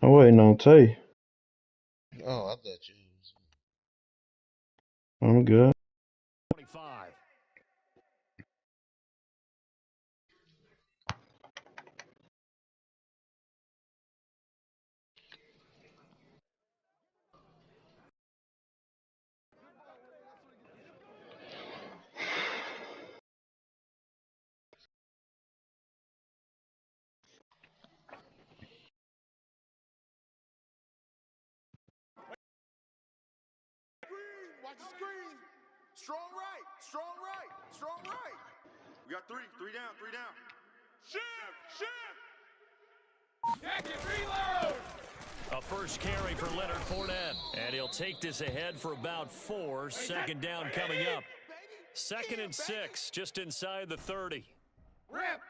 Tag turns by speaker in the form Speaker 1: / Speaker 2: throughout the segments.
Speaker 1: I'm waiting on Tay.
Speaker 2: Oh, I thought you.
Speaker 1: I'm good.
Speaker 3: 25.
Speaker 4: Watch the screen. Strong right, strong right, strong right. We got three down, three down. Shift. Jacket, reload.
Speaker 3: A first carry for Leonard Fournette. And he'll take this ahead for about 4. Second down coming up. 2nd and 6, just inside the 30.
Speaker 4: Rip.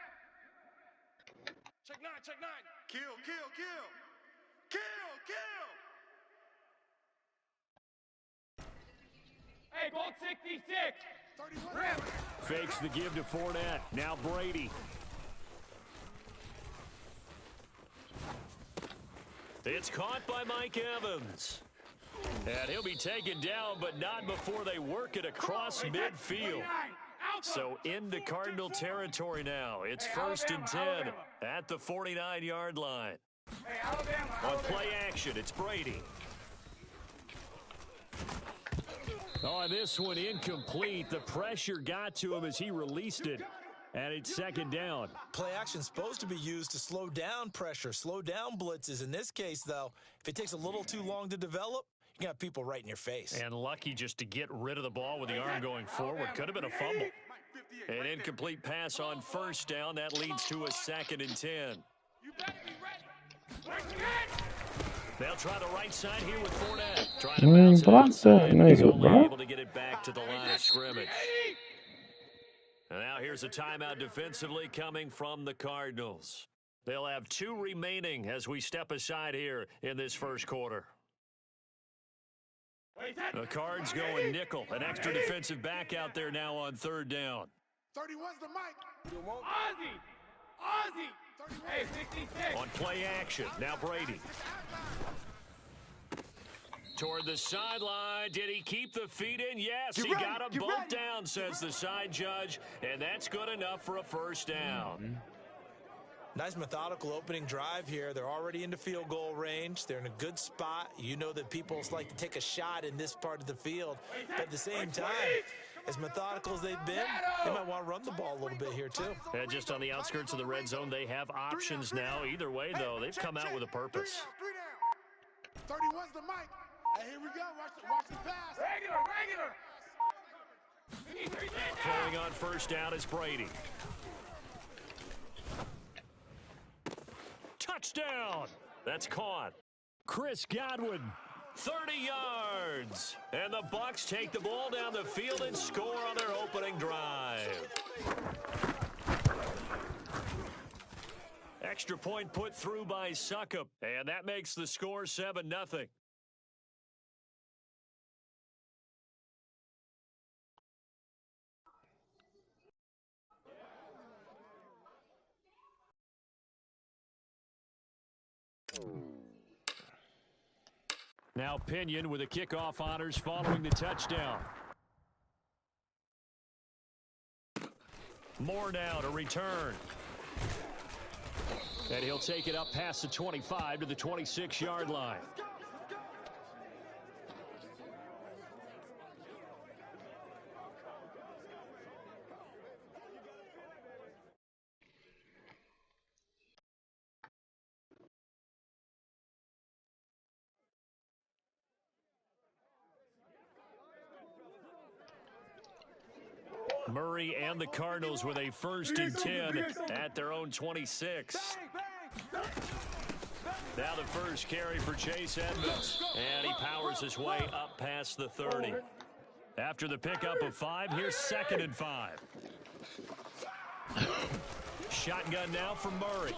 Speaker 4: Check nine. Kill. Hey, Bolt 66. Rip.
Speaker 3: Fakes the give to Fournette. Now Brady. It's caught by Mike Evans. And he'll be taken down, but not before they work it across midfield. So into Cardinal territory now. It's 1st and 10 at the 49-yard line. On play action, it's Brady. On this one, incomplete. The pressure got to him as he released it. And it's 2nd down.
Speaker 5: Play action supposed to be used to slow down pressure, slow down blitzes. In this case, though, if it takes a little too long to develop, you got people right in your face.
Speaker 3: And lucky just to get rid of the ball with the arm going forward. Could have been a fumble. An incomplete pass on 1st down. That leads to a 2nd and 10.
Speaker 4: You better be ready.
Speaker 3: They'll try the right side here with Fournette. Trying to bounce it
Speaker 1: Block
Speaker 3: outside.
Speaker 1: that
Speaker 3: He's
Speaker 1: nigga,
Speaker 3: only
Speaker 1: bro.
Speaker 3: able to get it back to the line of scrimmage. And now here's a timeout defensively coming from the Cardinals. They'll have 2 remaining as we step aside here in this first quarter. The Cards going nickel. An extra defensive back out there now on 3rd down.
Speaker 4: 31's the mic. Ozzy. Hey, 66.
Speaker 3: On play action, now Brady. Toward the sideline. Did he keep the feet in? Yes, he got them both down, says the side judge. And that's good enough for a 1st down.
Speaker 5: Nice methodical opening drive here. They're already into field goal range. They're in a good spot. You know that people like to take a shot in this part of the field. But at the same time, as methodical as they've been, they might want to run the ball a little bit here, too.
Speaker 3: And just on the outskirts of the red zone, they have options now. Either way, though, they've come out with a purpose.
Speaker 4: 31's the mic. Hey, here we go. Watch the pass. Regular.
Speaker 3: Throwing on 1st down is Brady. Touchdown! That's caught. Chris Godwin, 30 yards. And the Bucs take the ball down the field and score on their opening drive. Extra point put through by Succop. And that makes the score 7-0. Now Pinion with the kickoff honors following the touchdown. Moore now to return. And he'll take it up past the 25 to the 26-yard line. Murray and the Cardinals with a 1st and 10 at their own 26. Now the first carry for Chase Edmonds. And he powers his way up past the 30. After the pickup of 5, here's 2nd and 5. Shotgun now for Murray.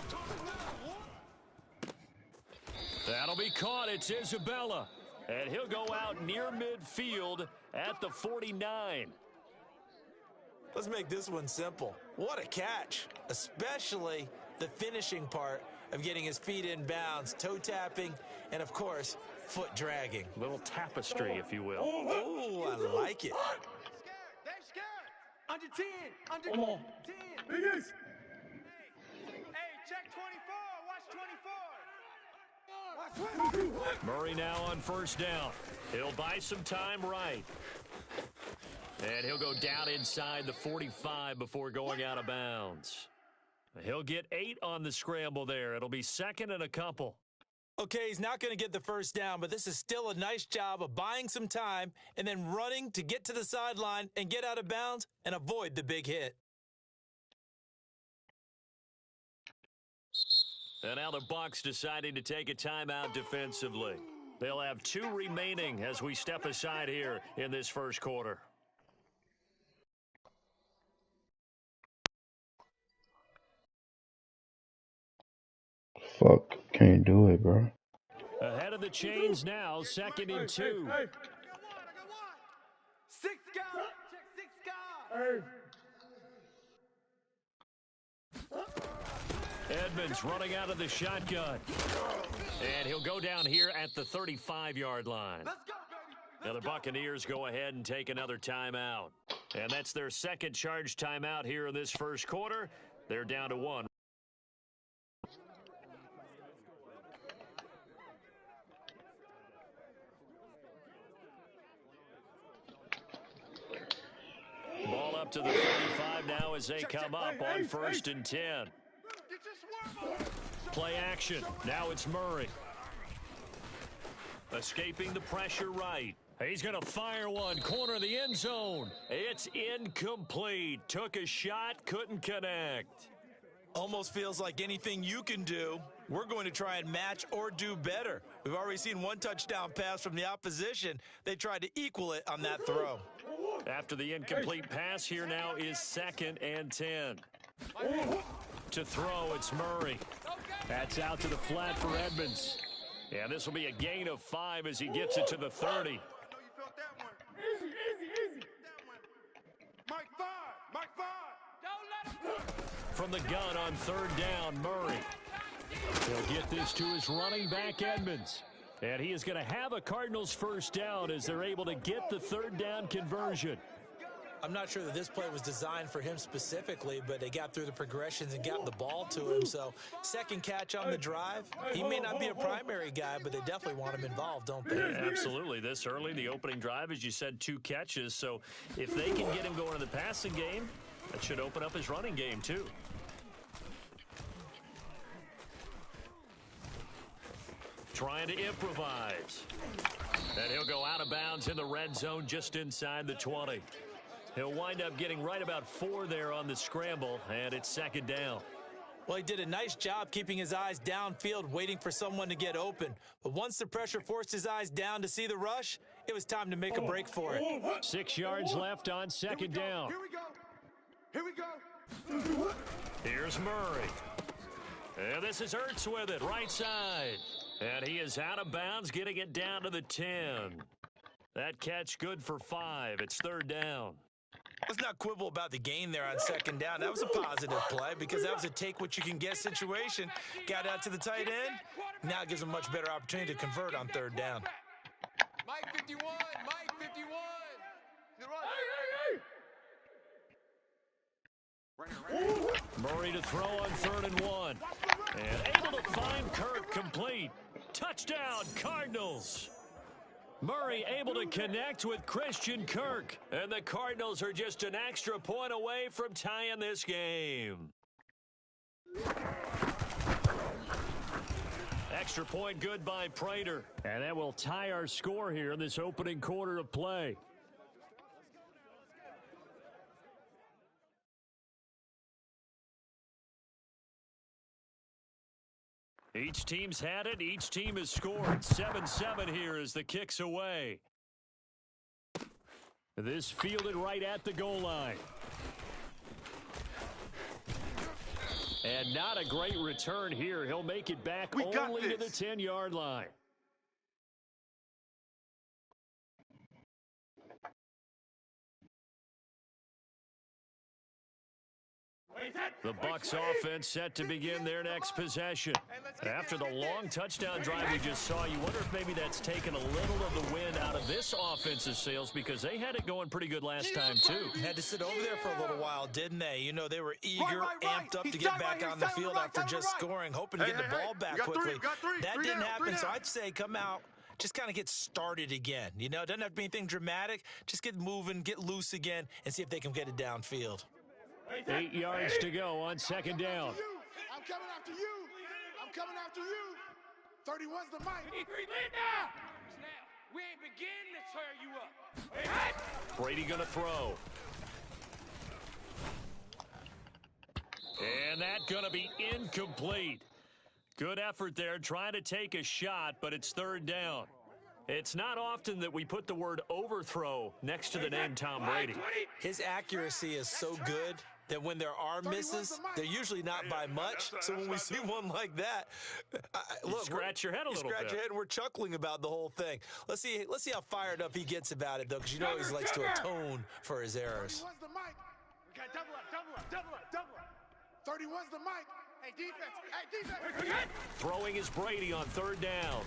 Speaker 3: That'll be caught. It's Isabella. And he'll go out near midfield at the 49.
Speaker 5: Let's make this one simple. What a catch, especially the finishing part of getting his feet in bounds, toe tapping, and of course, foot dragging.
Speaker 3: Little tapestry, if you will.
Speaker 5: Oh, I like it.
Speaker 4: They're scared. Under 10. Under 10. Biggest. Hey, check 24. Watch 24.
Speaker 3: Murray now on first down. He'll buy some time right. And he'll go down inside the 45 before going out of bounds. He'll get 8 on the scramble there. It'll be second and a couple.
Speaker 5: Okay, he's not going to get the first down, but this is still a nice job of buying some time and then running to get to the sideline and get out of bounds and avoid the big hit.
Speaker 3: And now the Bucs deciding to take a timeout defensively. They'll have 2 remaining as we step aside here in this first quarter.
Speaker 2: Fuck, can't do it, bro.
Speaker 3: Ahead of the chains now, second and 2.
Speaker 4: I got one. 6 guys. Check 6 guys.
Speaker 3: Edmonds running out of the shotgun. And he'll go down here at the 35-yard line.
Speaker 4: Let's go, baby.
Speaker 3: Now the Buccaneers go ahead and take another timeout. And that's their second charge timeout here in this first quarter. They're down to 1. Ball up to the 35 now as they come up on first and 10. Play action. Now it's Murray. Escaping the pressure right. He's going to fire one. Corner of the end zone. It's incomplete. Took a shot, couldn't connect.
Speaker 5: Almost feels like anything you can do, we're going to try and match or do better. We've already seen one touchdown pass from the opposition. They tried to equal it on that throw.
Speaker 3: After the incomplete pass, here now is second and 10. To throw, it's Murray. That's out to the flat for Edmonds. Yeah, this will be a gain of 5 as he gets it to the 30.
Speaker 4: I know you felt that one. Easy. That one. Mike 5. Mike 5. Don't let him.
Speaker 3: From the gun on third down, Murray. He'll get this to his running back, Edmonds. And he is going to have a Cardinals first down as they're able to get the third down conversion.
Speaker 5: I'm not sure that this play was designed for him specifically, but they got through the progressions and got the ball to him. So second catch on the drive. He may not be a primary guy, but they definitely want him involved, don't they?
Speaker 3: Yeah, absolutely. This early, the opening drive, as you said, 2 catches. So if they can get him going in the passing game, that should open up his running game too. Trying to improvise. And he'll go out of bounds in the red zone just inside the 20. He'll wind up getting right about 4 there on the scramble, and it's second down.
Speaker 5: Well, he did a nice job keeping his eyes downfield, waiting for someone to get open. But once the pressure forced his eyes down to see the rush, it was time to make a break for it.
Speaker 3: 6 yards left on second down.
Speaker 4: Here we go.
Speaker 3: Here's Murray. And this is Ertz with it, right side. And he is out of bounds, getting it down to the 10. That catch good for 5. It's third down.
Speaker 5: Let's not quibble about the gain there on second down. That was a positive play because that was a take-what-you-can-get situation. Got out to the tight end. Now it gives him a much better opportunity to convert on third down.
Speaker 4: Mike 51. Mike 51.
Speaker 3: Murray to throw on third and 1. And able to find Kirk complete. Touchdown, Cardinals. Murray able to connect with Christian Kirk. And the Cardinals are just an extra point away from tying this game. Extra point good by Prater. And that will tie our score here in this opening quarter of play. Each team's had it. Each team has scored. 7-7 here as the kick's away. This fielded right at the goal line. And not a great return here. He'll make it back only to the 10-yard line. The Bucs offense set to begin their next possession. After the long touchdown drive we just saw, you wonder if maybe that's taken a little of the wind out of this offense's sails because they had it going pretty good last time, too.
Speaker 5: Had to sit over there for a little while, didn't they? You know, they were eager, amped up to get back on the field after just scoring, hoping to get the ball back quickly. That didn't happen, so I'd say come out, just kind of get started again. You know, it doesn't have to be anything dramatic. Just get moving, get loose again, and see if they can get it downfield.
Speaker 3: 8 yards to go on second down.
Speaker 4: I'm coming after you. I'm coming after you. 31's the mic.
Speaker 1: We ain't beginning to tear you up.
Speaker 3: Brady gonna throw. And that gonna be incomplete. Good effort there, trying to take a shot, but it's third down. It's not often that we put the word overthrow next to the name Tom Brady.
Speaker 5: His accuracy is so good that when there are misses, they're usually not by much. So when we see one like that, look,
Speaker 3: scratch your head a little bit.
Speaker 5: Scratch your head, and we're chuckling about the whole thing. Let's see how fired up he gets about it, though, because you know he likes to atone for his errors.
Speaker 4: 31's the mic. We got double up. 31's the mic. Hey, defense.
Speaker 3: Throwing is Brady on third down.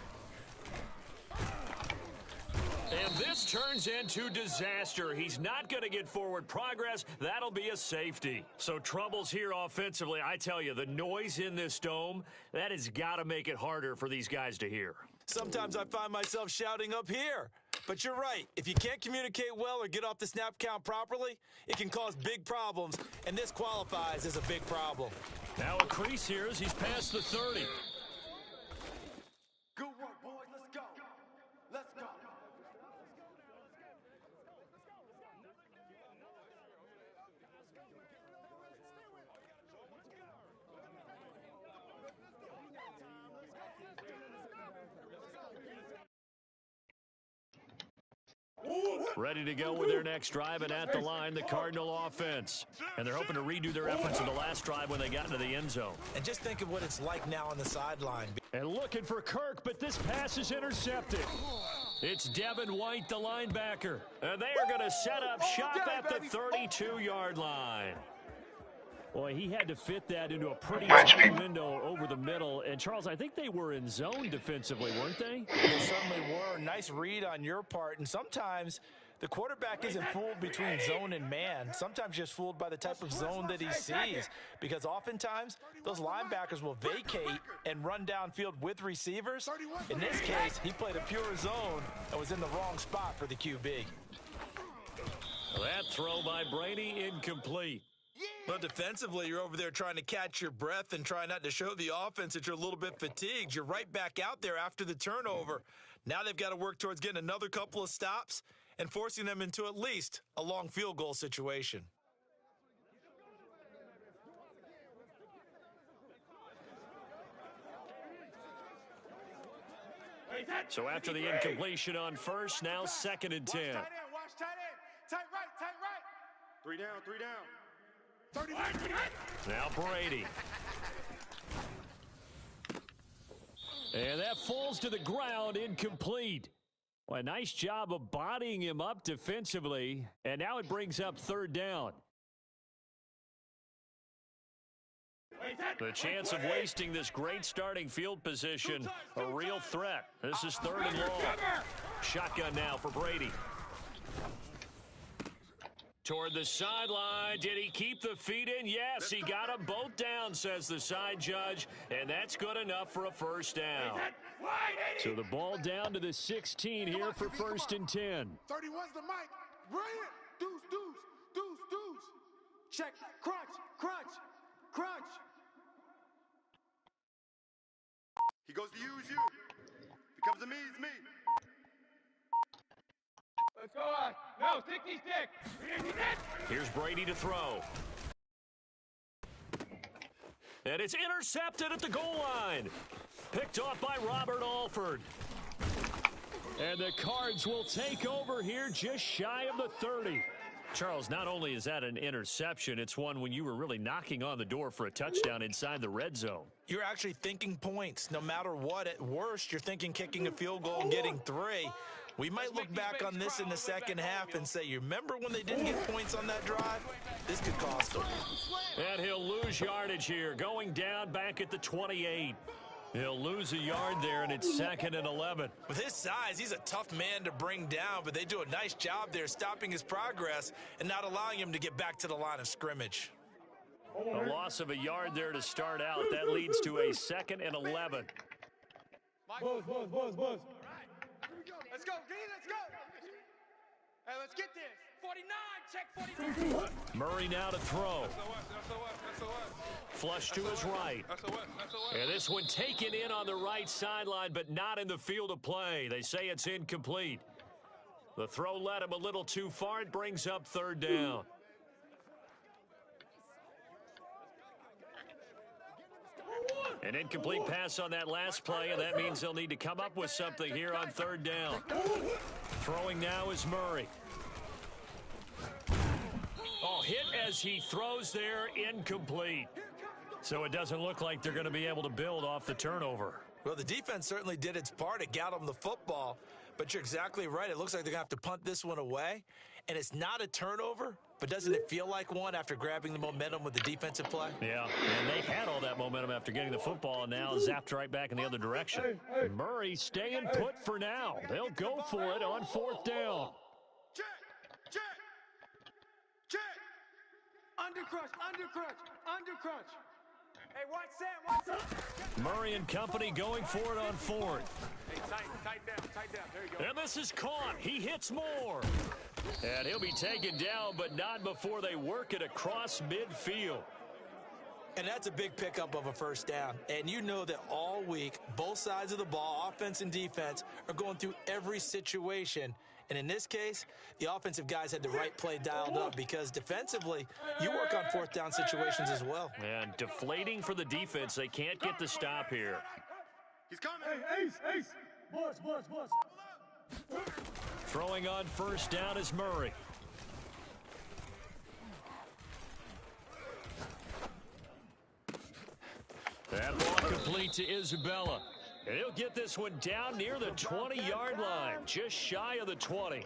Speaker 3: And this turns into disaster. He's not going to get forward progress. That'll be a safety. So troubles here offensively. I tell you, the noise in this dome, that has got to make it harder for these guys to hear.
Speaker 5: Sometimes I find myself shouting up here. But you're right. If you can't communicate well or get off the snap count properly, it can cause big problems, and this qualifies as a big problem.
Speaker 3: Now a crease here as he's past the 30.
Speaker 1: Good work, boys. Let's go. Let's go.
Speaker 3: Ready to go with their next drive, and at the line, the Cardinal offense. And they're hoping to redo their efforts in the last drive when they got into the end zone.
Speaker 5: And just think of what it's like now on the sideline.
Speaker 3: And looking for Kirk, but this pass is intercepted. It's Devin White, the linebacker. And they are going to set up shop at the 32-yard line. Boy, he had to fit that into a pretty tight window over the middle. And, Charles, I think they were in zone defensively, weren't they?
Speaker 5: They certainly were. Nice read on your part. And sometimes the quarterback isn't fooled between zone and man. Sometimes just fooled by the type of zone that he sees. Because oftentimes, those linebackers will vacate and run downfield with receivers. In this case, he played a pure zone and was in the wrong spot for the QB.
Speaker 3: That throw by Brady incomplete.
Speaker 5: Well, defensively, you're over there trying to catch your breath and try not to show the offense that you're a little bit fatigued. You're right back out there after the turnover. Now they've got to work towards getting another couple of stops and forcing them into at least a long field goal situation.
Speaker 3: So after the incompletion on first, now 2nd and 10.
Speaker 4: Watch tight end. Tight right. 3 down. 30.
Speaker 3: Now Brady. And that falls to the ground, incomplete. Well, a nice job of bodying him up defensively. And now it brings up third down. The chance of wasting this great starting field position, a real threat. This is 3rd and long. Shotgun now for Brady. Toward the sideline. Did he keep the feet in? Yes, he got them both down, says the side judge, and that's good enough for a first down. So the ball down to the 16 here for 1st and 10.
Speaker 4: 31's the mic. Brilliant. Deuce. Check. Crunch. He goes to use you. Becomes a me.
Speaker 1: Let's go on. No, stick.
Speaker 3: Here's Brady to throw. And it's intercepted at the goal line. Picked off by Robert Alford. And the Cards will take over here just shy of the 30. Charles, not only is that an interception, it's one when you were really knocking on the door for a touchdown inside the red zone.
Speaker 5: You're actually thinking points. No matter what, at worst, you're thinking kicking a field goal and getting 3. We might look back on this in the second half and say, you remember when they didn't get points on that drive? This could cost them.
Speaker 3: And he'll lose yardage here, going down back at the 28. He'll lose a yard there, and it's 2nd and 11.
Speaker 5: With his size, he's a tough man to bring down, but they do a nice job there stopping his progress and not allowing him to get back to the line of scrimmage.
Speaker 3: A loss of a yard there to start out. That leads to a 2nd and 11.
Speaker 1: Buzz.
Speaker 4: Let's go, D, let's go. Hey, let's get this. 49, check 49.
Speaker 3: Murray now to throw. Flush to his right. And this one taken in on the right sideline, but not in the field of play. They say it's incomplete. The throw led him a little too far. It brings up 3rd down. An incomplete pass on that last play, and that means they'll need to come up with something here on 3rd down. Throwing now is Murray. Oh, hit as he throws there, incomplete. So it doesn't look like they're going to be able to build off the turnover.
Speaker 5: Well, the defense certainly did its part. It got them the football, but you're exactly right. It looks like they're going to have to punt this one away, and it's not a turnover, but doesn't it feel like one after grabbing the momentum with the defensive play?
Speaker 3: Yeah, and they had all that momentum after getting the football, and now zapped right back in the other direction. Murray staying put for now. They'll go for it on 4th down.
Speaker 4: Check. Under crunch. Hey, watch that.
Speaker 3: Murray and company going for it on 4th.
Speaker 1: Hey, tight down. There you go.
Speaker 3: And this is caught. He hits more. And he'll be taken down, but not before they work it across midfield.
Speaker 5: And that's a big pickup of a 1st down. And you know that all week, both sides of the ball, offense and defense, are going through every situation. And in this case, the offensive guys had the right play dialed up because defensively, you work on 4th down situations as well.
Speaker 3: And deflating for the defense. They can't get the stop here.
Speaker 4: He's coming.
Speaker 1: Hey, Ace. Buzz.
Speaker 3: Throwing on 1st down is Murray. That ball complete to Isabella. And he'll get this one down near the 20-yard line, just shy of the 20.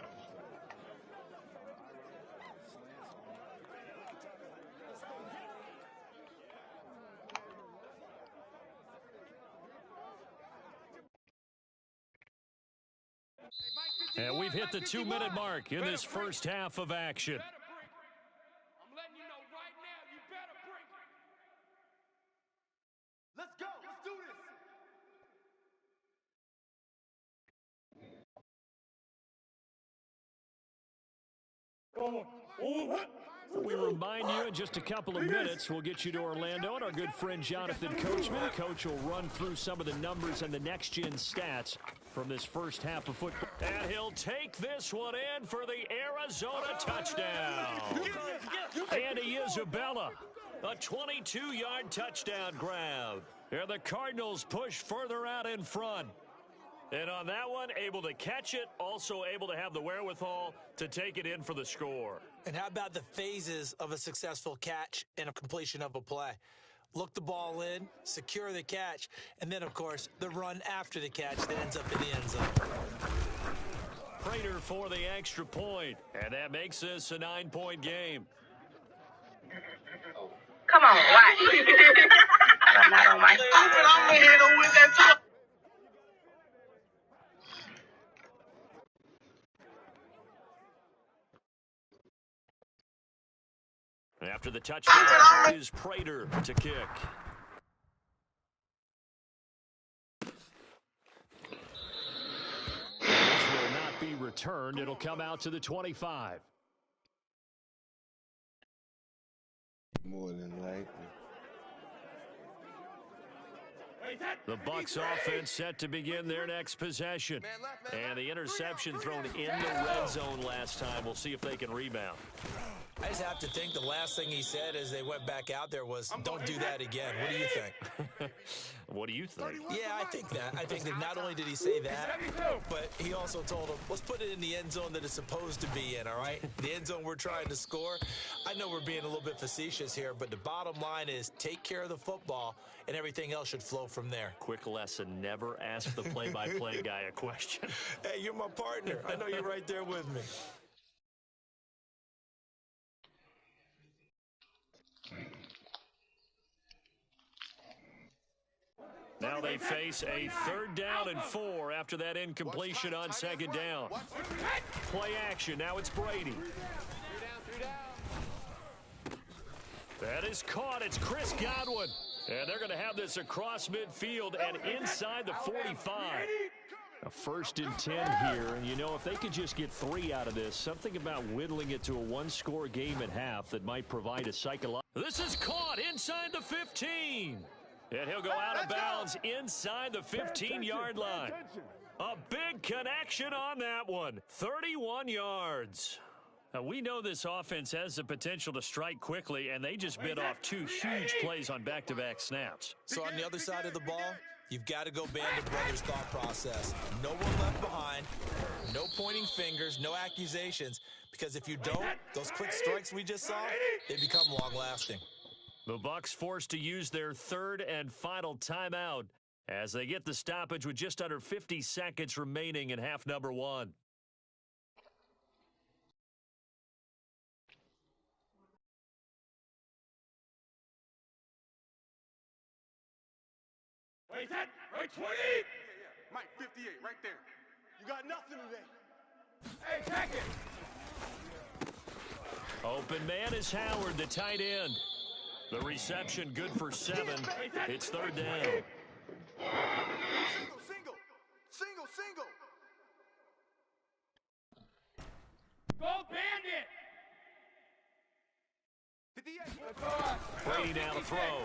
Speaker 3: And we've hit the 2-minute mark in this first half of action.
Speaker 4: I'm letting you know right now, you better bring it. Let's go. Let's do this.
Speaker 3: We remind you in just a couple of minutes, we'll get you to Orlando and our good friend Jonathan Coachman. Coach will run through some of the numbers and the next-gen stats from this first half of football. And he'll take this one in for the Arizona touchdown. Andy Isabella, a 22-yard touchdown grab. And the Cardinals push further out in front. And on that one, able to catch it, also able to have the wherewithal to take it in for the score.
Speaker 5: And how about the phases of a successful catch and a completion of a play? Look the ball in, secure the catch, and then, of course, the run after the catch that ends up in the end zone.
Speaker 3: Prater for the extra point, and that makes this a 9-point game.
Speaker 6: Come on, why? I'm not on my stupid. I'm in here with that too.
Speaker 3: After the touchdown is Prater to kick. This will not be returned. It'll come out to the 25.
Speaker 2: More than likely.
Speaker 3: The Bucs offense set to begin their next possession. And the interception thrown in the red zone last time. We'll see if they can rebound.
Speaker 5: I just have to think the last thing he said as they went back out there was, don't do that again. What do you think?
Speaker 3: What do you think?
Speaker 5: Yeah, I think that. I think that not only did he say that, but he also told him, let's put it in the end zone that it's supposed to be in, all right? The end zone we're trying to score. I know we're being a little bit facetious here, but the bottom line is take care of the football, and everything else should flow from there.
Speaker 3: Quick lesson, never ask the play-by-play guy a question.
Speaker 5: Hey, you're my partner. I know you're right there with me.
Speaker 3: Now they face a 3rd down and 4 after that incompletion on 2nd down. Play action. Now it's Brady. That is caught. It's Chris Godwin. And they're going to have this across midfield and inside the 45. A 1st and 10 here. And, you know, if they could just get 3 out of this, something about whittling it to a 1-score game at half that might provide a psychological. This is caught inside the 15. And he'll go out of bounds inside the 15-yard line. A big connection on that one. 31 yards. Now, we know this offense has the potential to strike quickly, and they just bit off 2 huge plays on back-to-back snaps.
Speaker 5: So on the other side of the ball, you've got to go band of brothers thought process. No one left behind, no pointing fingers, no accusations, because if you don't, those quick strikes we just saw, they become long-lasting.
Speaker 3: The Bucs forced to use their 3rd and final timeout as they get the stoppage with just under 50 seconds remaining in half number 1.
Speaker 1: Wait, that, right 20!
Speaker 4: Mike, 58, right there. You got nothing today.
Speaker 1: Hey, check it!
Speaker 3: Open man is Howard, the tight end. The reception good for 7. It's 3rd down.
Speaker 4: Single.
Speaker 1: Go Bandit!
Speaker 4: 58.
Speaker 3: Brady down to throw.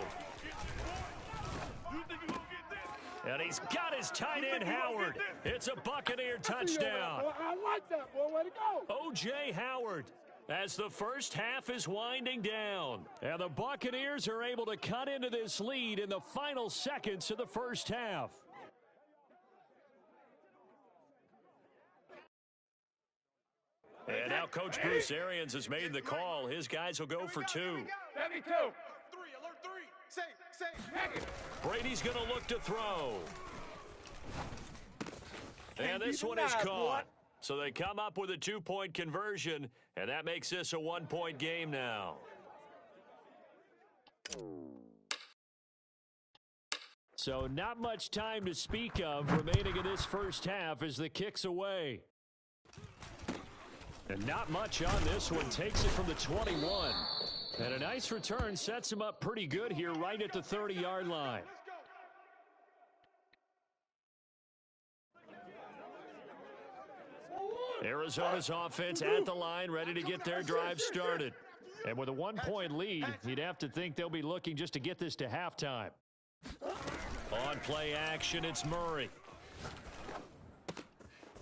Speaker 3: And he's got his tight end, Howard. It's a Buccaneer touchdown.
Speaker 1: I like that, boy. Way to go.
Speaker 3: O.J. Howard. As the first half is winding down. And the Buccaneers are able to cut into this lead in the final seconds of the first half. And now Coach Bruce Arians has made the call. His guys will go for 2.
Speaker 1: 72.
Speaker 4: Alert 3. Safe.
Speaker 3: Brady's going to look to throw. And this one is caught. So they come up with a 2-point conversion, and that makes this a 1-point game now. So not much time to speak of remaining in this first half as the kick's away. And not much on this one. Takes it from the 21. And a nice return sets him up pretty good here right at the 30-yard line. Arizona's offense at the line, ready to get their drive started. And with a 1-point lead, you'd have to think they'll be looking just to get this to halftime. On play action, it's Murray.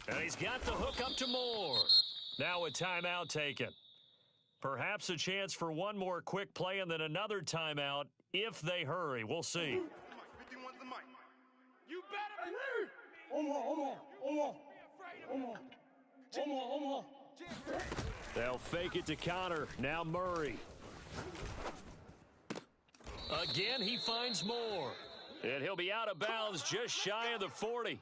Speaker 3: And he's got the hook up to Moore. Now a timeout taken. Perhaps a chance for one more quick play and then another timeout if they hurry. We'll see.
Speaker 4: 51's the mic.
Speaker 1: You better.
Speaker 3: They'll fake it to Connor. Now Murray. Again, he finds Moore. And he'll be out of bounds just shy of the 40.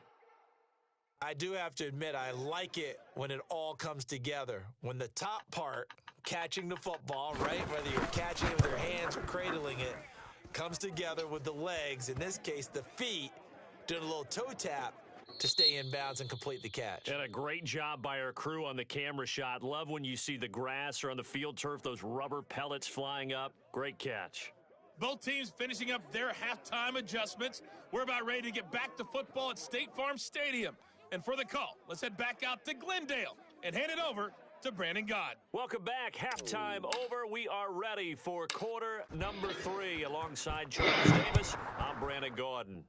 Speaker 5: I do have to admit, I like it when it all comes together. When the top part, catching the football, right, whether you're catching it with your hands or cradling it, comes together with the legs, in this case the feet, doing a little toe tap to stay in bounds and complete the catch.
Speaker 3: And a great job by our crew on the camera shot. Love when you see the grass or on the field turf, those rubber pellets flying up. Great catch.
Speaker 7: Both teams finishing up their halftime adjustments. We're about ready to get back to football at State Farm Stadium. And for the call, let's head back out to Glendale and hand it over to Brandon Gaudin.
Speaker 3: Welcome back. Halftime over. We are ready for quarter number 3. Alongside Charles Davis, I'm Brandon Gaudin.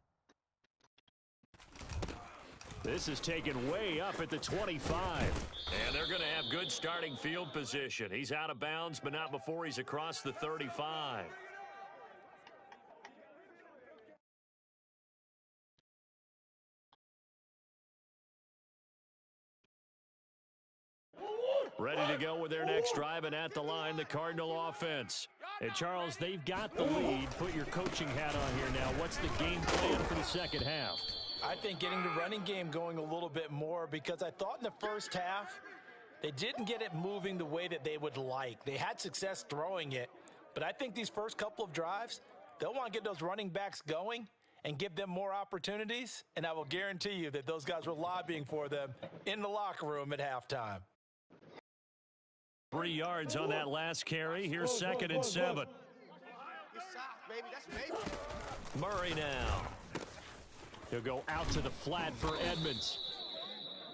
Speaker 3: This is taken way up at the 25. And they're going to have good starting field position. He's out of bounds, but not before he's across the 35. Ready to go with their next drive, and at the line, the Cardinal offense. And, Charles, they've got the lead. Put your coaching hat on here now. What's the game plan for the second half?
Speaker 5: I think getting the running game going a little bit more, because I thought in the first half they didn't get it moving the way that they would like. They had success throwing it, but I think these first couple of drives, they'll want to get those running backs going and give them more opportunities, and I will guarantee you that those guys were lobbying for them in the locker room at halftime.
Speaker 3: 3 yards on that last carry. Here's 2nd and 7. Murray now. He'll go out to the flat for Edmonds.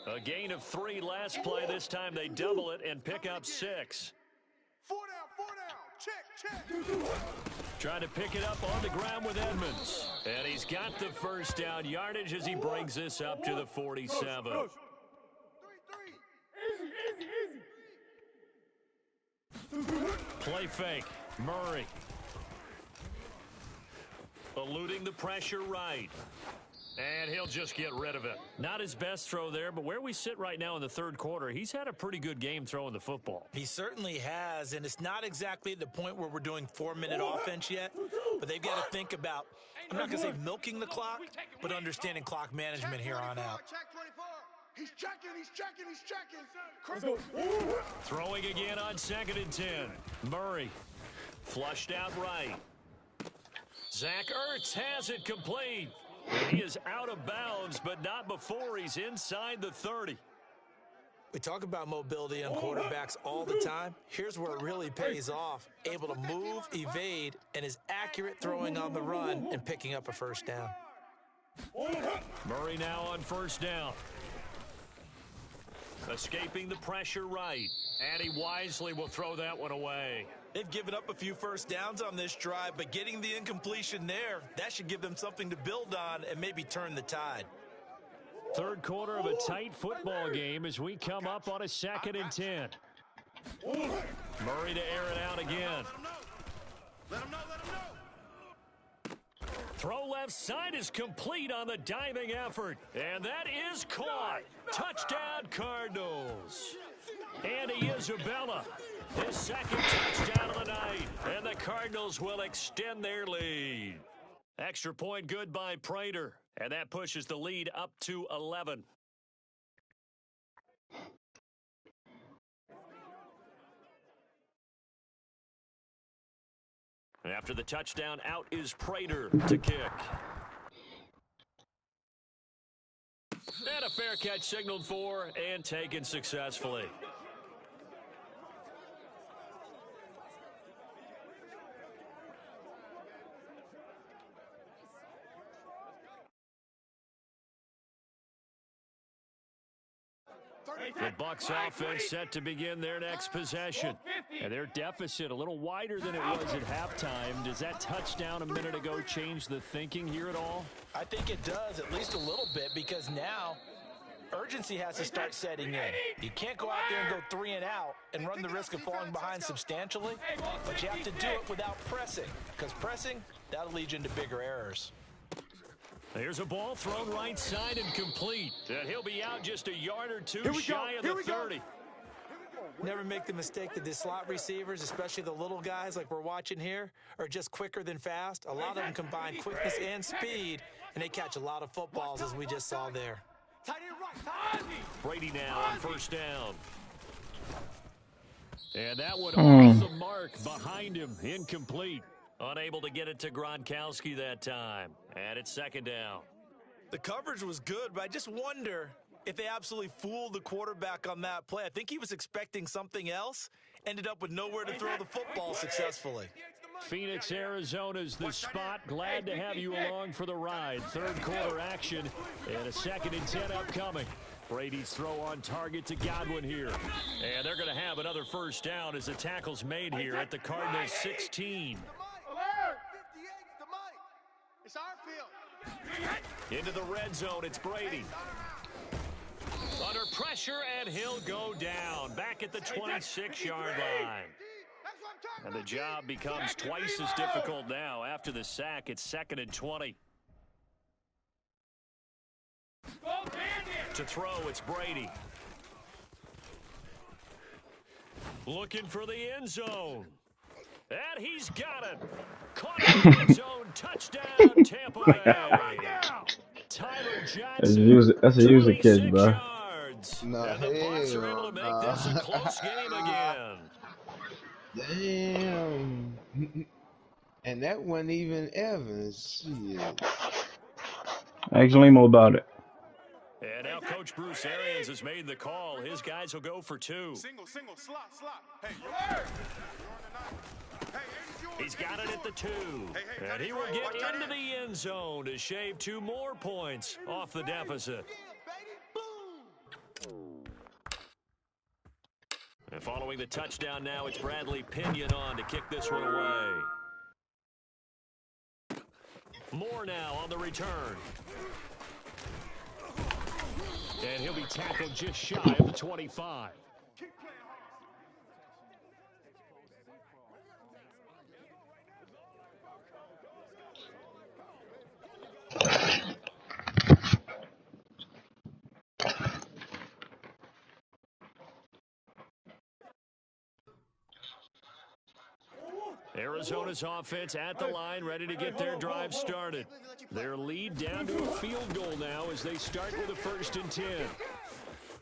Speaker 3: A gain of 3 last play. This time they double it and pick up 6.
Speaker 4: 4 down. Check.
Speaker 3: Trying to pick it up on the ground with Edmonds. And he's got the first down yardage as he brings this up to the 47. Play fake. Murray. Eluding the pressure right. And he'll just get rid of it. Not his best throw there, but where we sit right now in the third quarter, he's had a pretty good game throwing the football.
Speaker 5: He certainly has, and it's not exactly at the point where we're doing 4-minute offense yet, but they've got to think about, I'm not going to say milking the clock, but understanding clock management here on out.
Speaker 4: He's checking.
Speaker 3: Throwing again on 2nd and 10. Murray flushed out right. Zach Ertz has it complete. He is out of bounds, but not before he's inside the 30.
Speaker 5: We talk about mobility on quarterbacks all the time. Here's where it really pays off. Able to move, evade, and is accurate throwing on the run and picking up a first down.
Speaker 3: Murray now on first down. Escaping the pressure right. And he wisely will throw that one away.
Speaker 5: They've given up a few first downs on this drive, but getting the incompletion there, that should give them something to build on and maybe turn the tide.
Speaker 3: Third quarter of a tight football game as we come up on a 2nd and 10. Murray to air it out again.
Speaker 4: Let him know.
Speaker 3: Throw left side is complete on the diving effort. And that is caught. Touchdown, Cardinals. Andy Isabella, his 2nd touchdown of the night. And the Cardinals will extend their lead. Extra point good by Prater. And that pushes the lead up to 11. After the touchdown, out is Prater to kick. And a fair catch signaled for and taken successfully. The Bucs offense set to begin their next possession. And their deficit a little wider than it was at halftime. Does that touchdown a minute ago change the thinking here at all?
Speaker 5: I think it does, at least a little bit, because now urgency has to start setting in. You can't go out there and go 3 and out and run the risk of falling behind substantially, but you have to do it without pressing, because pressing, that'll lead you into bigger errors.
Speaker 3: There's a ball thrown right side and complete. And he'll be out just a yard or two shy of the 30.
Speaker 5: Never make the mistake that the slot receivers, especially the little guys like we're watching here, are just quicker than fast. A lot of them combine quickness and speed, and they catch a lot of footballs, as we just saw there.
Speaker 3: Brady now on first down. And that one off the mark behind him, incomplete. Unable to get it to Gronkowski that time. And it's 2nd down.
Speaker 5: The coverage was good, but I just wonder if they absolutely fooled the quarterback on that play. I think he was expecting something else, ended up with nowhere to throw the football successfully.
Speaker 3: Phoenix, Arizona's the spot. Glad to have you along for the ride. Third quarter action and a 2nd and 10 upcoming. Brady's throw on target to Godwin here. And they're going to have another first down as the tackle's made here at the Cardinals 16.
Speaker 4: It's our field.
Speaker 3: Into the red zone, it's Brady. Under pressure, and he'll go down. Back at the 26-yard line. And the job becomes twice as difficult now. After the sack, it's 2nd and 20. To throw, it's Brady. Looking for the end zone. And he's got it. Caught in the end zone. Touchdown, Tampa Bay. Tyler Johnson.
Speaker 8: That's a user catch,
Speaker 3: 26
Speaker 8: bro.
Speaker 3: yards.
Speaker 2: Nah,
Speaker 3: And the Bucs are able
Speaker 2: hell
Speaker 3: to make this a close game again.
Speaker 2: Damn. And that wasn't even Evans. Shit.
Speaker 8: Ask Limo about it.
Speaker 3: And now Coach Bruce Arians has made the call. His guys will go for 2.
Speaker 4: Single, slot. Hey, you're on the 9. Hey,
Speaker 3: He's got it at the 2. And he will get into the end zone to shave 2 more points off the deficit. And following the touchdown now, it's Bradley Pinion on to kick this one away. Moore now on the return. And he'll be tackled just shy of the 25. Arizona's offense at the line, ready to get their drive started. Their lead down to a field goal now as they start with a 1st and 10.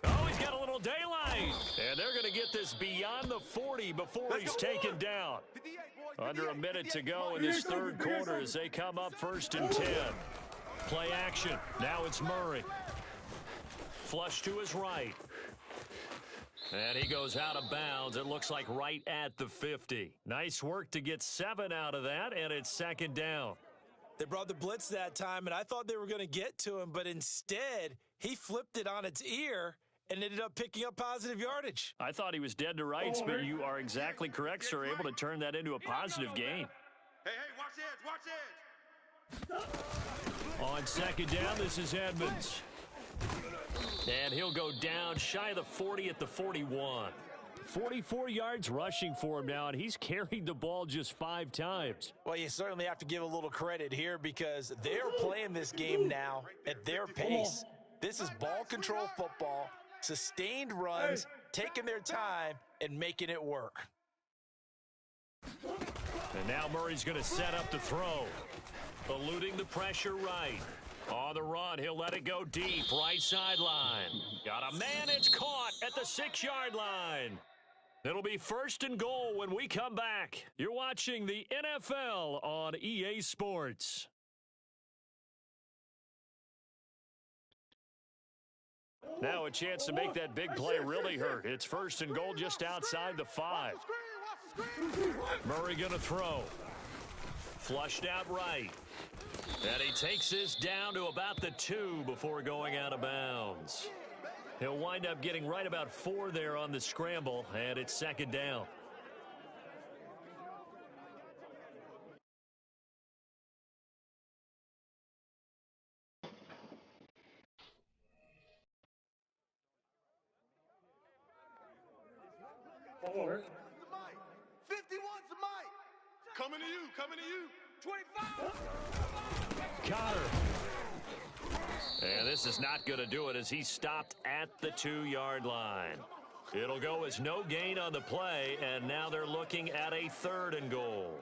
Speaker 3: Oh, he's got a little daylight. And they're going to get this beyond the 40 before he's taken down. Under a minute to go in this 3rd quarter as they come up 1st and 10. Play action. Now it's Murray. Flush to his right. And he goes out of bounds. It looks like right at the 50. Nice work to get 7 out of that, and it's 2nd down.
Speaker 5: They brought the blitz that time, and I thought they were going to get to him, but instead, he flipped it on its ear and ended up picking up positive yardage.
Speaker 3: I thought he was dead to rights, but you are exactly correct, sir. Able to turn that into a positive gain.
Speaker 4: Hey, watch edge.
Speaker 3: On 2nd down, this is Edmonds. And he'll go down shy of the 40 at the 41. 44 yards rushing for him now, and he's carried the ball just 5 times.
Speaker 5: Well, you certainly have to give a little credit here because they're playing this game now at their pace. This is ball control football, sustained runs, taking their time, and making it work.
Speaker 3: And now Murray's going to set up to throw. Eluding the pressure right. On the run, he'll let it go deep, right sideline. Got a man, it's caught at the 6-yard line. It'll be 1st and goal when we come back. You're watching the NFL on EA Sports. Now a chance to make that big play really hurt. It's 1st and goal just outside the 5. Murray going to throw. Flushed out right. And he takes this down to about the 2 before going out of bounds. He'll wind up getting right about 4 there on the scramble, and it's 2nd down.
Speaker 4: Forward. 51's the mic. Coming to you. 25.
Speaker 3: Connor. And this is not going to do it as he stopped at the 2-yard line. It'll go as no gain on the play, and now they're looking at a 3rd and goal.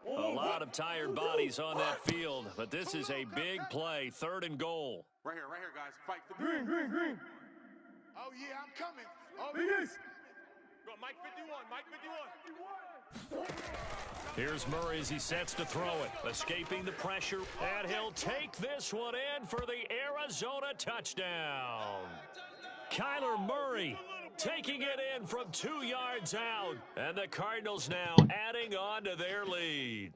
Speaker 3: A lot of tired bodies on that field, but this is a big play, 3rd and goal.
Speaker 4: Right here, guys. Fight the green. Oh, yeah, I'm coming. Oh, yes. Go, Mike 51.
Speaker 3: Here's Murray as he sets to throw it, escaping the pressure, and he'll take this one in for the Arizona touchdown. Kyler Murray taking it in from 2 yards out, and the Cardinals now adding on to their lead.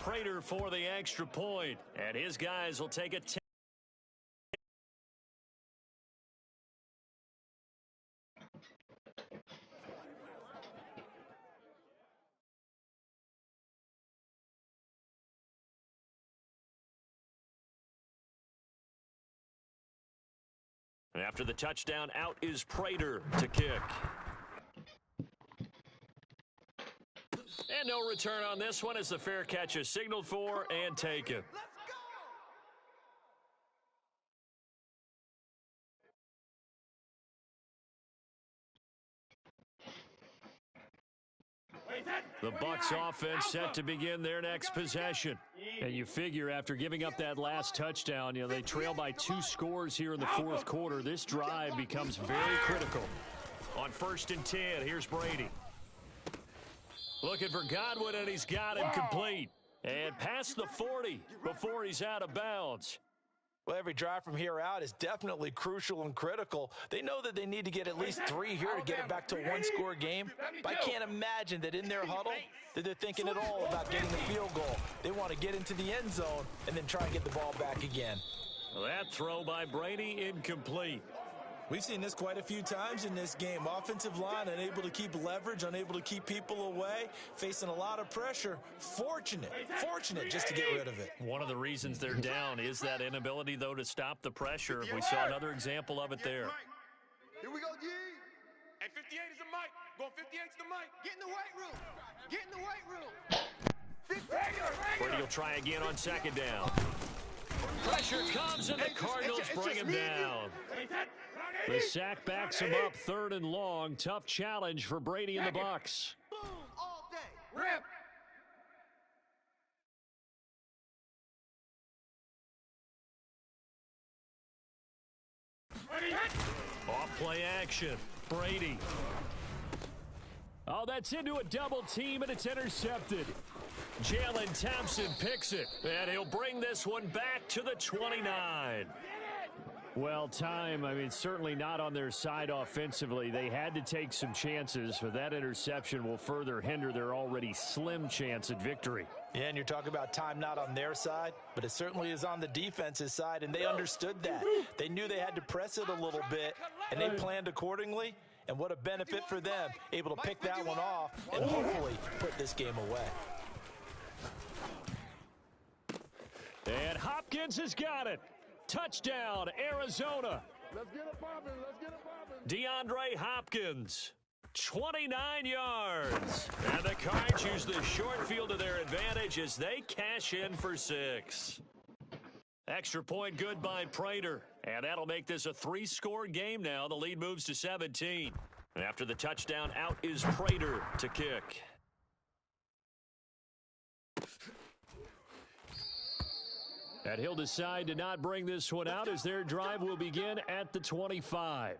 Speaker 3: Prater for the extra point, and his guys will take a 10. After the touchdown, out is Prater to kick. And no return on this one as the fair catch is signaled for and taken. The Bucs offense set to begin their next possession. And you figure after giving up that last touchdown, they trail by 2 scores here in the fourth quarter. This drive becomes very critical. On 1st and 10, here's Brady. Looking for Godwin, and he's got him complete. And past the 40 before he's out of bounds.
Speaker 5: Well, every drive from here out is definitely crucial and critical. They know that they need to get at least 3 here to get it back to a 1-score game. But I can't imagine that in their huddle that they're thinking at all about getting the field goal. They want to get into the end zone and then try and get the ball back again.
Speaker 3: Well, that throw by Brady incomplete.
Speaker 5: We've seen this quite a few times in this game. Offensive line unable to keep leverage, unable to keep people away, facing a lot of pressure. Fortunate just to get rid of it.
Speaker 3: One of the reasons they're down is that inability, though, to stop the pressure. We saw another example of it there.
Speaker 4: Here we go, G.
Speaker 1: Hey, 58 is the mic. Going 58's the mic.
Speaker 4: Get in the weight room. Get in the weight room.
Speaker 3: Brady will try again on 2nd down. Pressure comes, and the Cardinals bring him down. The sack backs him up 3rd and long. Tough challenge for Brady and the Bucs.
Speaker 4: Boom, all day.
Speaker 1: Rip.
Speaker 3: Off play action. Brady. Oh, that's into a double team, and it's intercepted. Jalen Thompson picks it, and he'll bring this one back to the 29. Well, time, certainly not on their side offensively. They had to take some chances, but that interception will further hinder their already slim chance at victory.
Speaker 5: Yeah, and you're talking about time not on their side, but it certainly is on the defense's side, and they understood that. They knew they had to press it a little bit, and they planned accordingly, and what a benefit for them, able to pick that one off and hopefully put this game away.
Speaker 3: And Hopkins has got it. Touchdown, Arizona.
Speaker 1: Let's get it poppin'. Let's get it poppin'.
Speaker 3: DeAndre Hopkins, 29 yards. And the Cards use the short field to their advantage as they cash in for 6. Extra point good by Prater. And that'll make this a 3-score game now. The lead moves to 17. After the touchdown, out is Prater to kick. And he'll decide to not bring this one out as their drive will begin at the 25.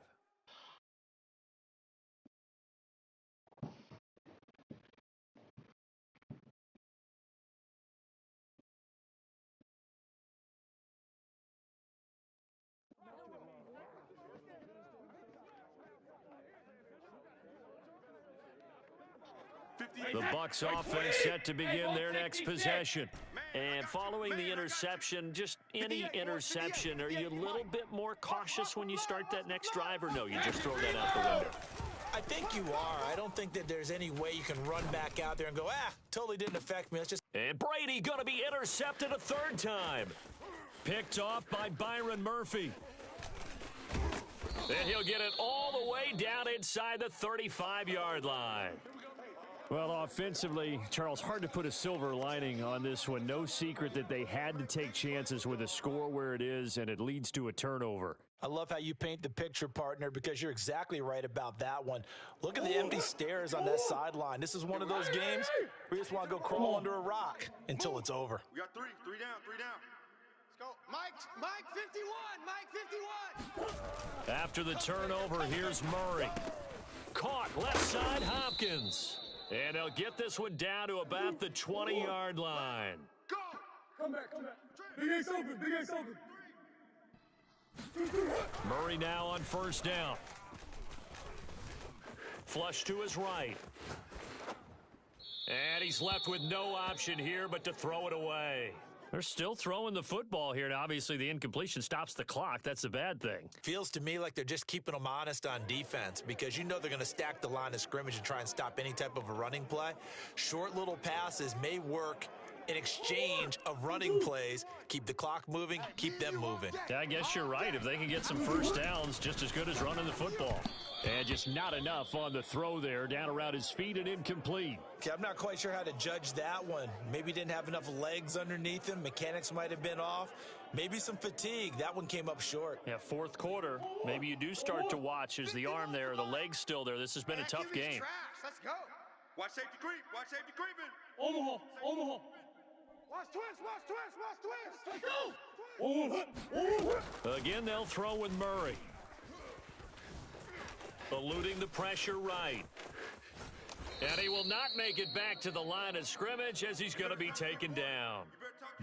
Speaker 3: The Bucs offense set to begin their next possession. And following the interception, just any interception, are you a little bit more cautious when you start that next drive, or no, you just throw that out the window?
Speaker 5: I think you are. I don't think that there's any way you can run back out there and go, totally didn't affect me. Let's just...
Speaker 3: And Brady going to be intercepted a 3rd time. Picked off by Byron Murphy. And he'll get it all the way down inside the 35-yard line. Well, offensively, Charles, hard to put a silver lining on this one. No secret that they had to take chances with a score where it is, and it leads to a turnover.
Speaker 5: I love how you paint the picture, partner, because you're exactly right about that one. Look at the empty stairs on that sideline. This is one of those games where you just want to go crawl under a rock until it's over.
Speaker 4: We got 3 down. Let's go. Mike 51.
Speaker 3: After the turnover, here's Murray. Caught left side, Hopkins. And he'll get this one down to about the 20-yard line.
Speaker 4: Go!
Speaker 1: Come back. Big Ace open.
Speaker 3: Murray now on 1st down. Flush to his right. And he's left with no option here but to throw it away. They're still throwing the football here, and obviously the incompletion stops the clock. That's a bad thing.
Speaker 5: Feels to me like they're just keeping them honest on defense because you know they're going to stack the line of scrimmage and try and stop any type of a running play. Short little passes may work in exchange of running plays. Keep the clock moving, keep them moving.
Speaker 3: I guess you're right. If they can get some first downs, just as good as running the football. And just not enough on the throw there. Down around his feet and incomplete.
Speaker 5: Okay, I'm not quite sure how to judge that one. Maybe didn't have enough legs underneath him. Mechanics might have been off. Maybe some fatigue. That one came up short.
Speaker 3: Yeah, fourth quarter. Maybe you do start to watch as the arm there, the leg's still there. This has been a tough game.
Speaker 4: Let's go. Watch safety creep. Watch safety creeping.
Speaker 1: Omaha. Omaha.
Speaker 4: Watch twist. Watch twist. Let's go.
Speaker 3: Again, they'll throw with Murray. Eluding the pressure right. And he will not make it back to the line of scrimmage as he's going to be taken down.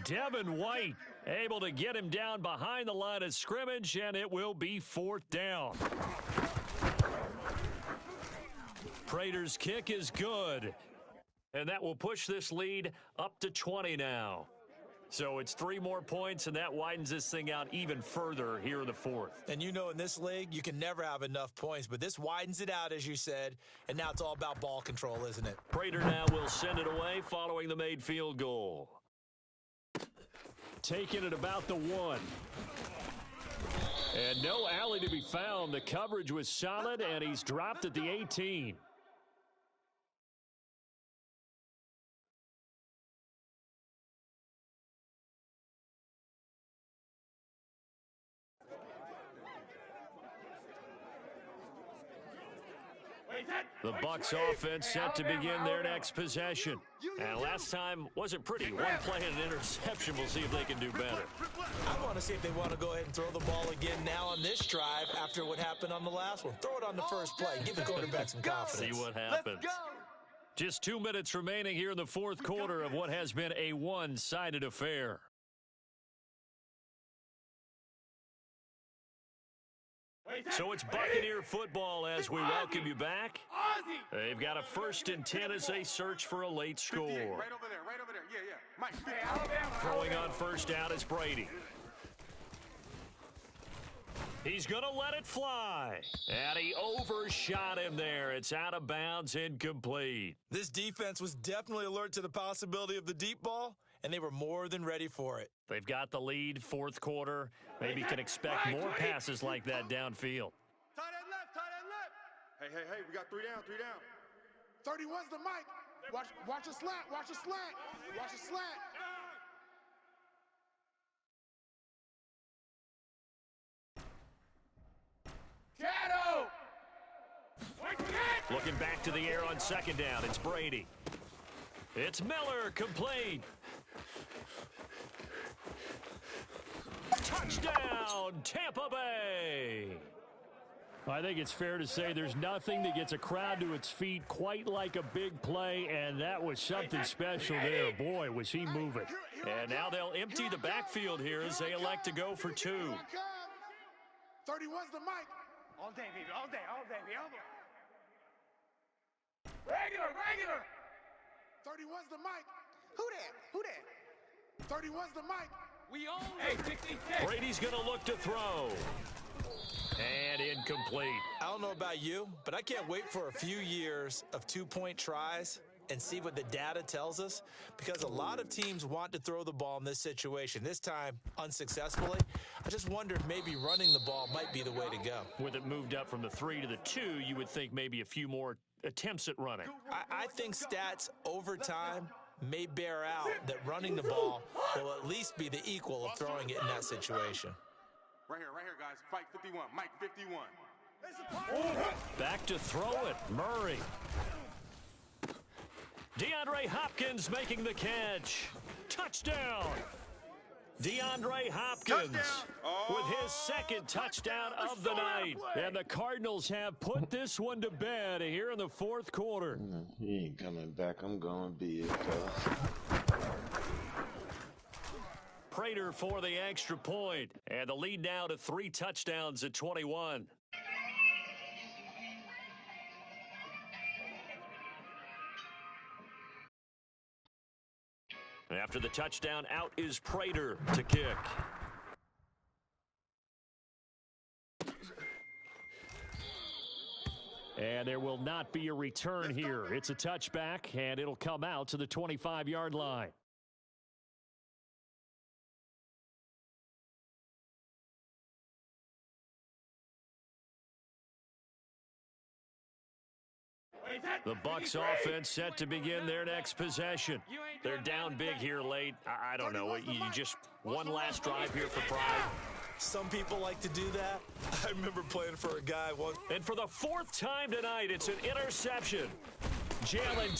Speaker 3: Devin White able to get him down behind the line of scrimmage, and it will be fourth down. Prater's kick is good. And that will push this lead up to 20 now. So it's 3 more points, and that widens this thing out even further here in the fourth.
Speaker 5: And you know in this league, you can never have enough points, but this widens it out, as you said, and now it's all about ball control, isn't it?
Speaker 3: Prater now will send it away following the made field goal. Taking it about the 1. And no alley to be found. The coverage was solid, and he's dropped at the 18. The Bucs offense set to begin their next possession. And last time wasn't pretty. One play and an interception. We'll see if they can do better.
Speaker 5: I want to see if they want to go ahead and throw the ball again now on this drive after what happened on the last one. Throw it on the first play. Give the quarterback some confidence.
Speaker 3: See what happens. Just 2 minutes remaining here in the fourth quarter of what has been a one-sided affair. So it's Buccaneer football as we welcome you back. They've got a 1st and 10 as they search for a late score.
Speaker 4: Right over there. Yeah. Mike.
Speaker 3: Throwing on first down is Brady. He's going to let it fly. And he overshot him there. It's out of bounds, incomplete.
Speaker 5: This defense was definitely alert to the possibility of the deep ball, and they were more than ready for it.
Speaker 3: They've got the lead, fourth quarter. Maybe can expect more passes like that downfield.
Speaker 4: Tight end left. Hey, we got 3 down. 31's the mic. Watch a slant.
Speaker 1: Shadow.
Speaker 3: Looking back to the air on second down. It's Brady. It's Miller, complete. Touchdown, Tampa Bay. I think it's fair to say there's nothing that gets a crowd to its feet quite like a big play, and that was something special there. Boy, was he moving. And now they'll empty the backfield here as they elect to go for 2.
Speaker 4: 31's the mic.
Speaker 1: All day, baby. Regular.
Speaker 4: 31's the mic. Who that? 31's the mic.
Speaker 1: We own it. Hey, 66.
Speaker 3: Brady's going to look to throw. And incomplete.
Speaker 5: I don't know about you, but I can't wait for a few years of 2-point tries and see what the data tells us, because a lot of teams want to throw the ball in this situation. This time, unsuccessfully. I just wonder if maybe running the ball might be the way to go.
Speaker 3: With it moved up from the 3 to the 2, you would think maybe a few more attempts at running.
Speaker 5: I think stats over time may bear out that running the ball will at least be the equal of throwing it in that situation.
Speaker 4: Right here, guys. Fight 51. Mike 51.
Speaker 3: Back to throw it. Murray. DeAndre Hopkins making the catch. Touchdown. DeAndre Hopkins with his second touchdown of the night. And the Cardinals have put this one to bed here in the fourth quarter.
Speaker 2: He ain't coming back. I'm going big, cuz.
Speaker 3: Prater for the extra point. And the lead now to 3 touchdowns at 21. After the touchdown, out is Prater to kick. And there will not be a return here. It's a touchback, and it'll come out to the 25-yard line. The Bucs offense set to begin their next possession. They're down big here late. I don't know. You just one last drive here for pride.
Speaker 5: Some people like to do that. I remember playing for a guy once.
Speaker 3: And for the fourth time tonight, it's an interception. Jalen